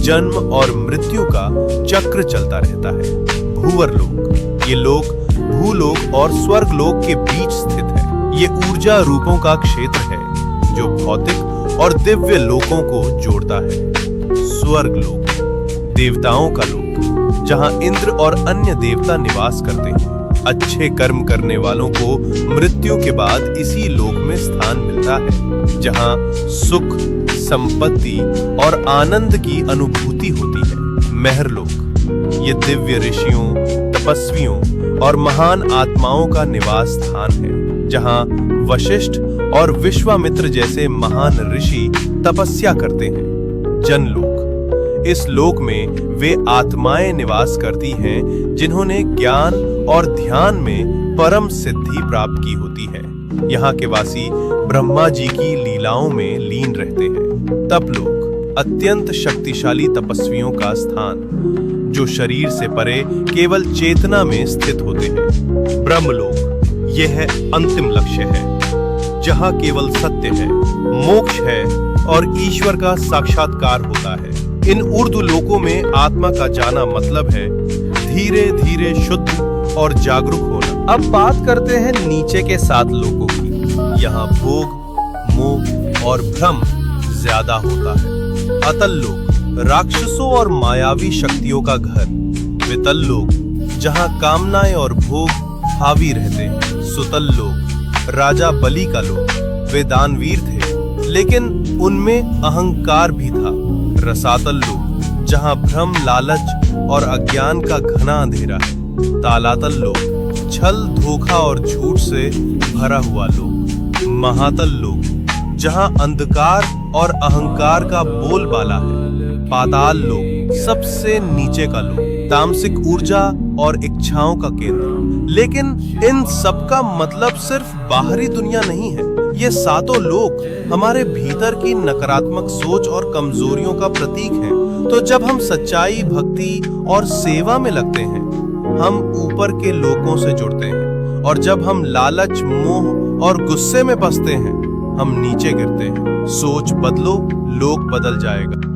जन्म और मृत्यु का चक्र चलता रहता है। भूवर लोक, ये लोक भूलोक और स्वर्ग लोक के बीच स्थित है। ये ऊर्जा रूपों का क्षेत्र है जो भौतिक और दिव्य लोकों को जोड़ता है। स्वर्ग लोक, देवताओं का लोक, जहां इंद्र और अन्य देवता निवास करते हैं। अच्छे कर्म करने वालों को मृत्यु के बाद इसी लोक में स्थान मिलता है, जहां सुख, संपत्ति और आनंद की अनुभूति होती है। महरलोक, ये दिव्य ऋषियों, तपस्वियों और महान आत्माओं का निवास स्थान है, जहां वशिष्ठ और विश्वामित्र जैसे महान ऋषि तपस्या करते हैं। जनलोक, इस लोक में वे आत्माएं निवास करती हैं जिन्होंने ज्ञान और ध्यान में परम सिद्धि प्राप्त की होती है। यहाँ के वासी ब्रह्मा जी की लीलाओं में लीन रहते हैं। तपलोक, अत्यंत शक्तिशाली तपस्वियों का स्थान, जो शरीर से परे केवल चेतना में स्थित होते हैं। ब्रह्मलोक, यह अंतिम लक्ष्य है, जहाँ केवल सत्य है, मोक्ष है और ईश्वर का साक्षात्कार होता है। इन ऊर्ध्व लोकों में आत्मा का जाना मतलब है धीरे धीरे शुद्ध और जागरूक होना। अब बात करते हैं नीचे के 7 लोकों की। यहाँ भोग, मोह और भ्रम ज्यादा होता है। अतल लोक, राक्षसों और मायावी शक्तियों का घर। वितल लोक, जहाँ कामनाएं और भोग हावी रहते हैं। सुतल लोक, राजा बलि का लोक। वे दानवीर थे, लेकिन उनमें अहंकार भी था। रसातल लोक, जहाँ भ्रम, लालच और अज्ञान का घना अंधेरा है। तालातल लोक, छल, धोखा और झूठ से भरा हुआ लोक। महातल लोक, जहाँ अंधकार और अहंकार का बोलबाला है। पाताल लोक, सबसे नीचे का लोक, तामसिक ऊर्जा और इच्छाओं का केंद्र। लेकिन इन सब का मतलब सिर्फ बाहरी दुनिया नहीं है। ये 7 लोक हमारे भीतर की नकारात्मक सोच और कमजोरियों का प्रतीक हैं। तो जब हम सच्चाई, भक्ति और सेवा में लगते हैं, हम ऊपर के लोकों से जुड़ते हैं, और जब हम लालच, मोह और गुस्से में फंसते हैं, हम नीचे गिरते हैं। सोच बदलो, लोक बदल जाएगा।